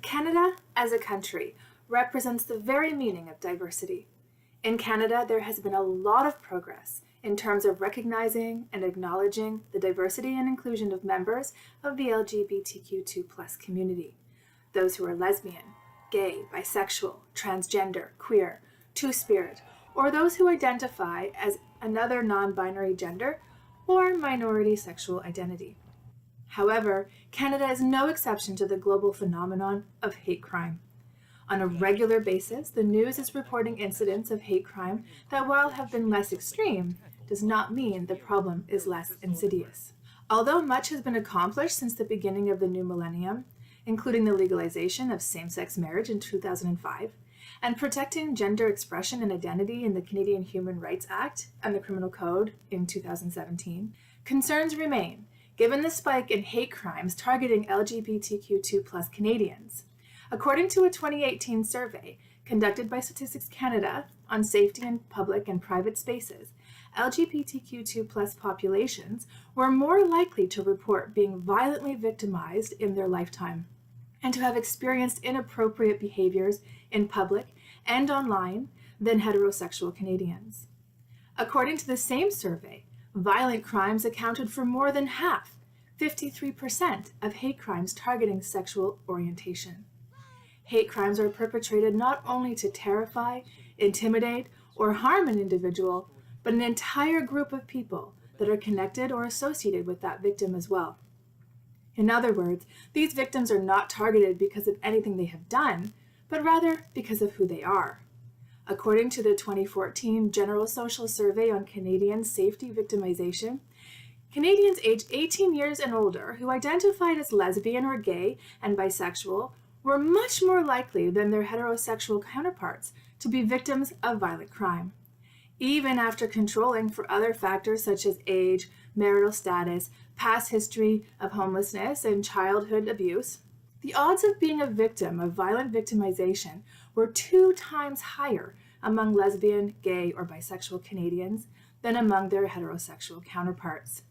Canada, as a country, represents the very meaning of diversity. In Canada, there has been a lot of progress in terms of recognizing and acknowledging the diversity and inclusion of members of the LGBTQ2+ community. Those who are lesbian, gay, bisexual, transgender, queer, two-spirit, or those who identify as another non-binary gender or minority sexual identity. However, Canada is no exception to the global phenomenon of hate crime. On a regular basis, the news is reporting incidents of hate crime that, while have been less extreme, does not mean the problem is less insidious. Although much has been accomplished since the beginning of the new millennium, including the legalization of same-sex marriage in 2005, and protecting gender expression and identity in the Canadian Human Rights Act and the Criminal Code in 2017, concerns remain given the spike in hate crimes targeting LGBTQ2+ Canadians. According to a 2018 survey conducted by Statistics Canada on safety in public and private spaces, LGBTQ2+ populations were more likely to report being violently victimized in their lifetime and to have experienced inappropriate behaviors in public and online than heterosexual Canadians. According to the same survey, violent crimes accounted for more than half, 53%, of hate crimes targeting sexual orientation. Hate crimes are perpetrated not only to terrify, intimidate, or harm an individual, but an entire group of people that are connected or associated with that victim as well. In other words, these victims are not targeted because of anything they have done, but rather because of who they are. According to the 2014 General Social Survey on Canadian Safety Victimization, Canadians aged 18 years and older who identified as lesbian or gay and bisexual were much more likely than their heterosexual counterparts to be victims of violent crime. Even after controlling for other factors such as age, marital status, past history of homelessness, and childhood abuse, the odds of being a victim of violent victimization were 2 times higher among lesbian, gay, or bisexual Canadians than among their heterosexual counterparts.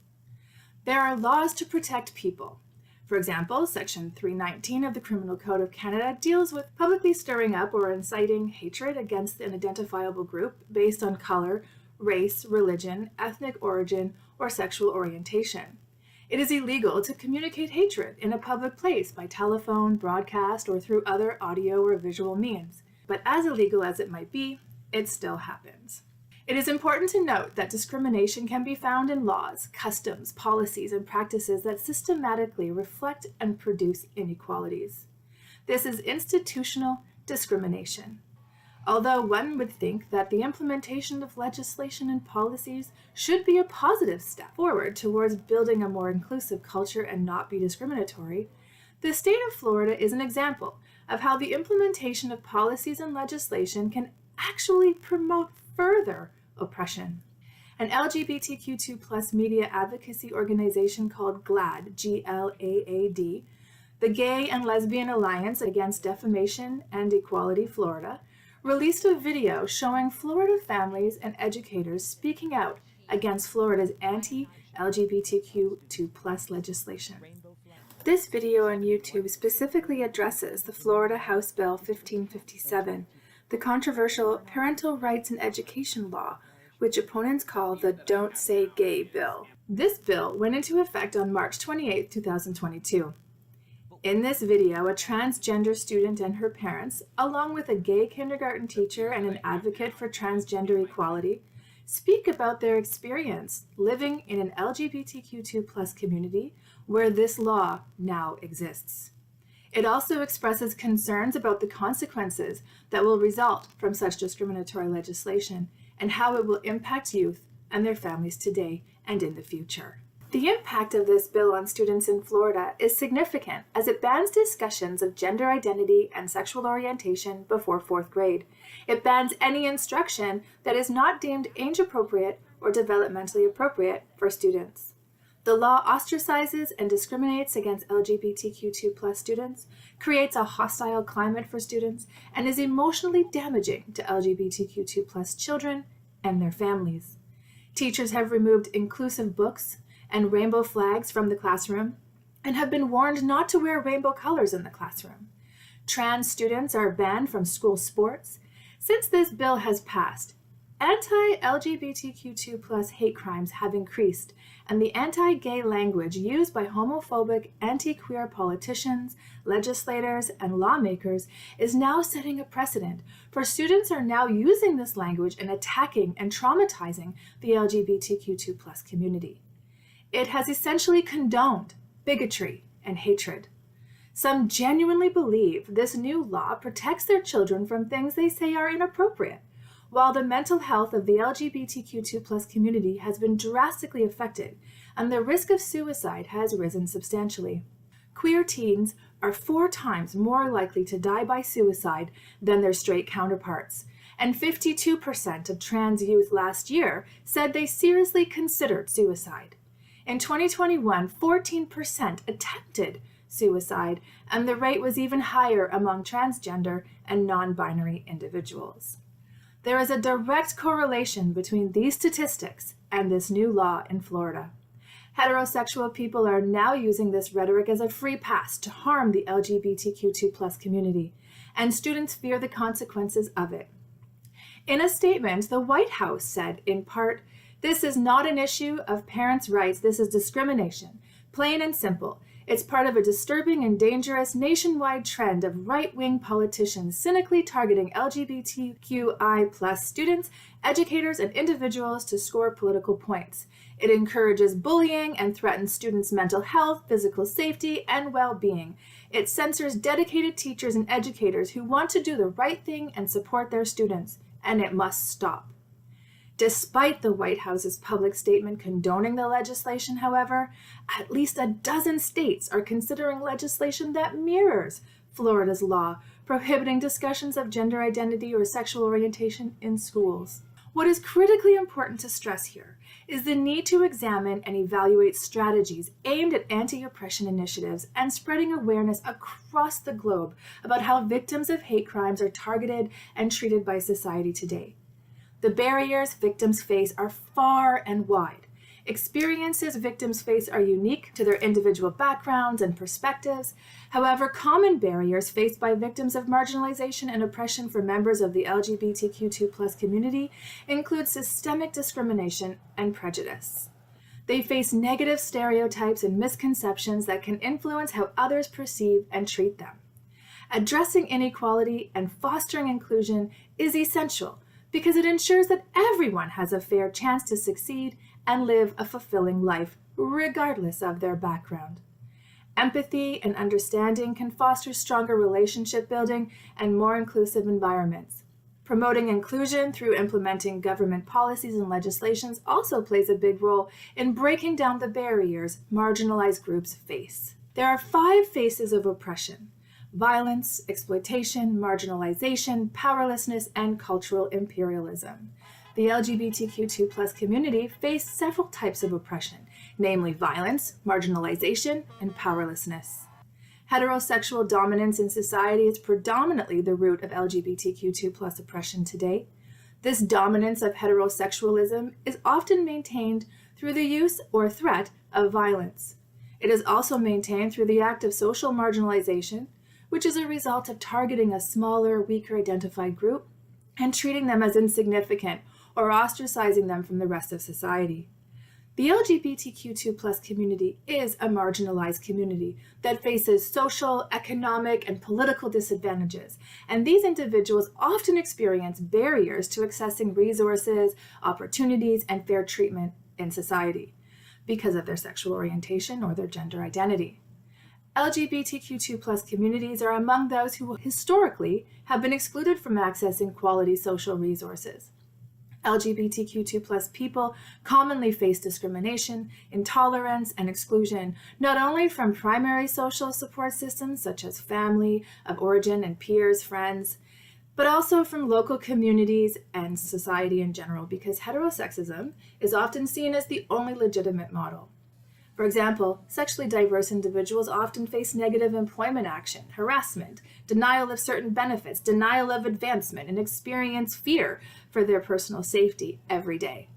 There are laws to protect people. For example, Section 319 of the Criminal Code of Canada deals with publicly stirring up or inciting hatred against an identifiable group based on color, race, religion, ethnic origin, or sexual orientation. It is illegal to communicate hatred in a public place by telephone, broadcast, or through other audio or visual means. But as illegal as it might be, it still happens. It is important to note that discrimination can be found in laws, customs, policies, and practices that systematically reflect and produce inequalities. This is institutional discrimination. Although one would think that the implementation of legislation and policies should be a positive step forward towards building a more inclusive culture and not be discriminatory, the state of Florida is an example of how the implementation of policies and legislation can actually promote further oppression. An LGBTQ2+ media advocacy organization called GLAAD, G-L-A-A-D, the Gay and Lesbian Alliance Against Defamation and Equality Florida, released a video showing Florida families and educators speaking out against Florida's anti-LGBTQ2+ legislation. This video on YouTube specifically addresses the Florida House Bill 1557, the controversial Parental Rights in Education law, which opponents call the Don't Say Gay bill. This bill went into effect on March 28, 2022. In this video, a transgender student and her parents, along with a gay kindergarten teacher and an advocate for transgender equality, speak about their experience living in an LGBTQ2+ community where this law now exists. It also expresses concerns about the consequences that will result from such discriminatory legislation and how it will impact youth and their families today and in the future. The impact of this bill on students in Florida is significant as it bans discussions of gender identity and sexual orientation before 4th grade. It bans any instruction that is not deemed age-appropriate or developmentally appropriate for students. The law ostracizes and discriminates against LGBTQ2+ students, creates a hostile climate for students, and is emotionally damaging to LGBTQ2+ children and their families. Teachers have removed inclusive books and rainbow flags from the classroom and have been warned not to wear rainbow colors in the classroom. Trans students are banned from school sports. Since this bill has passed, anti-LGBTQ2+ hate crimes have increased, and the anti-gay language used by homophobic, anti-queer politicians, legislators, and lawmakers is now setting a precedent, for students are now using this language and attacking and traumatizing the LGBTQ2+ community. It has essentially condoned bigotry and hatred. Some genuinely believe this new law protects their children from things they say are inappropriate, while the mental health of the LGBTQ2+ community has been drastically affected and the risk of suicide has risen substantially. Queer teens are 4 times more likely to die by suicide than their straight counterparts, and 52% of trans youth last year said they seriously considered suicide. In 2021, 14% attempted suicide, and the rate was even higher among transgender and non-binary individuals. There is a direct correlation between these statistics and this new law in Florida. Heterosexual people are now using this rhetoric as a free pass to harm the LGBTQ2+ community, and students fear the consequences of it. In a statement, the White House said, in part, "This is not an issue of parents' rights, this is discrimination. Plain and simple. It's part of a disturbing and dangerous nationwide trend of right-wing politicians cynically targeting LGBTQI+ students, educators, and individuals to score political points. It encourages bullying and threatens students' mental health, physical safety, and well-being. It censors dedicated teachers and educators who want to do the right thing and support their students, and it must stop." Despite the White House's public statement condoning the legislation, however, at least a dozen states are considering legislation that mirrors Florida's law prohibiting discussions of gender identity or sexual orientation in schools. What is critically important to stress here is the need to examine and evaluate strategies aimed at anti-oppression initiatives and spreading awareness across the globe about how victims of hate crimes are targeted and treated by society today. The barriers victims face are far and wide. Experiences victims face are unique to their individual backgrounds and perspectives. However, common barriers faced by victims of marginalization and oppression for members of the LGBTQ2+ community include systemic discrimination and prejudice. They face negative stereotypes and misconceptions that can influence how others perceive and treat them. Addressing inequality and fostering inclusion is essential because it ensures that everyone has a fair chance to succeed and live a fulfilling life, regardless of their background. Empathy and understanding can foster stronger relationship building and more inclusive environments. Promoting inclusion through implementing government policies and legislations also plays a big role in breaking down the barriers marginalized groups face. There are 5 faces of oppression: violence, exploitation, marginalization, powerlessness, and cultural imperialism. The LGBTQ2+ community face several types of oppression, namely violence, marginalization, and powerlessness. Heterosexual dominance in society is predominantly the root of LGBTQ2+ oppression today. This dominance of heterosexualism is often maintained through the use or threat of violence. It is also maintained through the act of social marginalization, which is a result of targeting a smaller, weaker identified group and treating them as insignificant or ostracizing them from the rest of society. The LGBTQ2+ community is a marginalized community that faces social, economic, and political disadvantages, and these individuals often experience barriers to accessing resources, opportunities, and fair treatment in society because of their sexual orientation or their gender identity. LGBTQ2+ communities are among those who historically have been excluded from accessing quality social resources. LGBTQ2+ people commonly face discrimination, intolerance, and exclusion, not only from primary social support systems such as family of origin and peers, friends, but also from local communities and society in general, because heterosexism is often seen as the only legitimate model. For example, sexually diverse individuals often face negative employment action, harassment, denial of certain benefits, denial of advancement, and experience fear for their personal safety every day.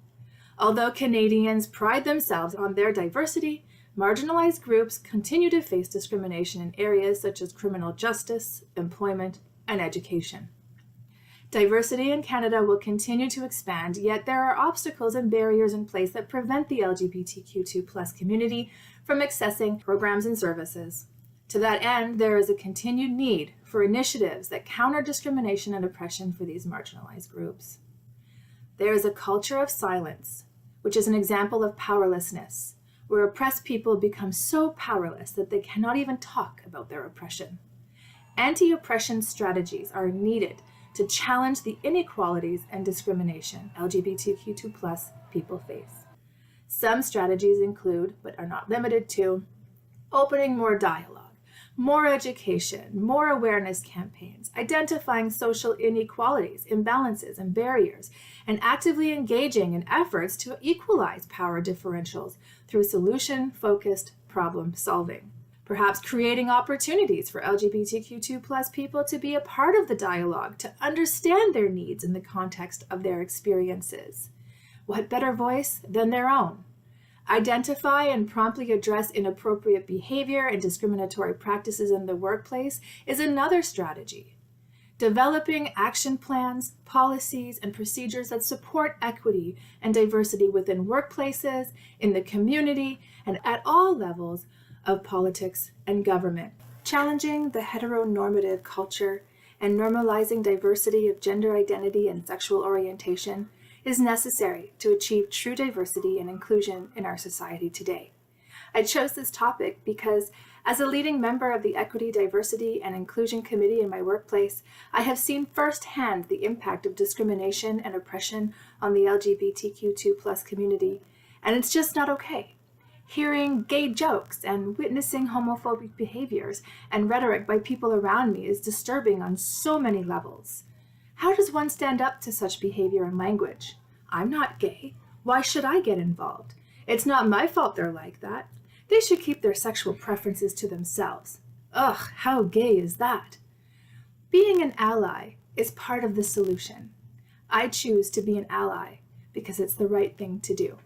Although Canadians pride themselves on their diversity, marginalized groups continue to face discrimination in areas such as criminal justice, employment, and education. Diversity in Canada will continue to expand, yet there are obstacles and barriers in place that prevent the LGBTQ2+ community from accessing programs and services. To that end, there is a continued need for initiatives that counter discrimination and oppression for these marginalized groups. There is a culture of silence, which is an example of powerlessness, where oppressed people become so powerless that they cannot even talk about their oppression. Anti-oppression strategies are needed to challenge the inequalities and discrimination LGBTQ2+ people face. Some strategies include, but are not limited to, opening more dialogue, more education, more awareness campaigns, identifying social inequalities, imbalances, and barriers, and actively engaging in efforts to equalize power differentials through solution-focused problem solving. Perhaps creating opportunities for LGBTQ2+ people to be a part of the dialogue, to understand their needs in the context of their experiences. What better voice than their own? Identify and promptly address inappropriate behavior and discriminatory practices in the workplace is another strategy. Developing action plans, policies, and procedures that support equity and diversity within workplaces, in the community, and at all levels of politics and government. Challenging the heteronormative culture and normalizing diversity of gender identity and sexual orientation is necessary to achieve true diversity and inclusion in our society today. I chose this topic because, as a leading member of the Equity, Diversity, and Inclusion Committee in my workplace, I have seen firsthand the impact of discrimination and oppression on the LGBTQ2+ community, and it's just not okay. Hearing gay jokes and witnessing homophobic behaviors and rhetoric by people around me is disturbing on so many levels. How does one stand up to such behavior and language? I'm not gay. Why should I get involved? It's not my fault they're like that. They should keep their sexual preferences to themselves. Ugh, how gay is that? Being an ally is part of the solution. I choose to be an ally because it's the right thing to do.